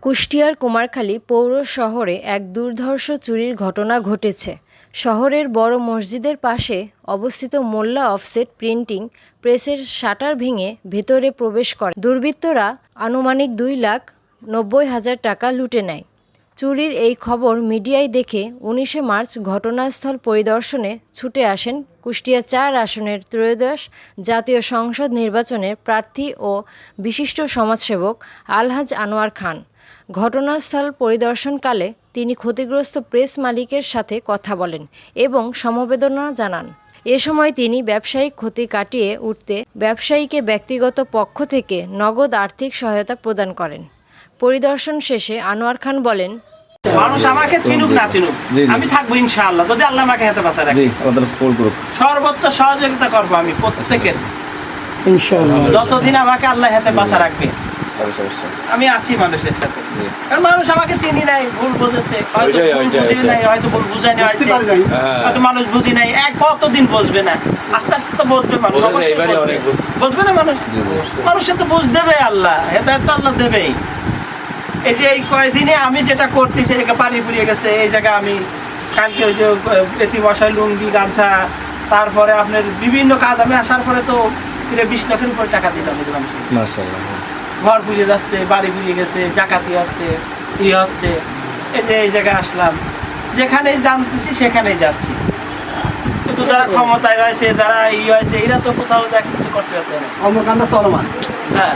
কুষ্টিয়ার কুমারখালী পৌর শহরে এক দুর্ধর্ষ চুরির ঘটনা ঘটেছে। শহরের বড় মসজিদের পাশে অবস্থিত মোল্লা অফসেট প্রিন্টিং প্রেসের শাটার ভেঙে ভেতরে প্রবেশ করে দুর্বৃত্তরা আনুমানিক 2,90,000 টাকা লুটে নেয়। চুরির এই খবর মিডিয়ায় দেখে 19 মার্চ ঘটনাস্থল পরিদর্শনে ছুটে আসেন কুষ্টিয়া 4 আসনের ত্রয়োদশ জাতীয় সংসদ নির্বাচনের প্রার্থী ও বিশিষ্ট সমাজসেবক আলহাজ আনোয়ার খান। ঘটনাস্থল পরিদর্শনকালে তিনি ক্ষতিগ্রস্ত প্রেস মালিকের সাথে কথা বলেন এবং সমবেদনা জানান। এ সময় তিনি ব্যবসায়িক ক্ষতি কাটিয়ে উঠতে ব্যবসায়ীকে ব্যক্তিগত পক্ষ থেকে নগদ আর্থিক সহায়তা প্রদান করেন। পরিদর্শন শেষে আনোয়ার খান বলেন, মানুষ আমাকে চিনুক না চিনুক, আমি থাকবো ইনশাআল্লাহ, যদি আল্লাহ আমাকে হাতে বাঁচা রাখে। সর্বোচ্চ সহযোগিতা করবো আমি প্রত্যেকের, ইনশাআল্লাহ, যতদিন আমাকে আল্লাহ হাতে বাঁচা রাখবে আমি আছি মানুষের সাথে। কারণ মানুষ আমাকে চিনি নাই, ভুল বুঝেছে, হয়তো ভুল বুঝাই নাই, হয়তো মানুষ বুঝি নাই। কতদিন বুঝবে না, আস্তে আস্তে তো বুঝবে মানুষ, বুঝবে না মানুষ, মানুষের তো বুঝ দেবে আল্লাহ, হেদায়েত তো আল্লাহ দেবেই। এই যে এই কয়েকদিনে আমি যেটা করতেছি, এই পানি পুড়িয়ে গেছে, এই জায়গায় আমি কালকে ওই যে এতি মশাই লুঙ্গি গামছা, তারপরে আপনার বিভিন্ন কাজ, আমি আসার পরে তো 20 লাখের উপরে টাকা দিলাম। ঘর পুড়িয়ে যাচ্ছে, বাড়ি পুড়িয়ে গেছে, জাকাতি হচ্ছে, হচ্ছে। এই যে এই জায়গায় আসলাম, যেখানেই জানতেছি সেখানেই যাচ্ছি। কিন্তু যারা ক্ষমতায় রয়েছে, যারা হয়েছে, এরা তো কোথাও কিছু করতে পারছে না, কর্মকাণ্ড চলমান। হ্যাঁ।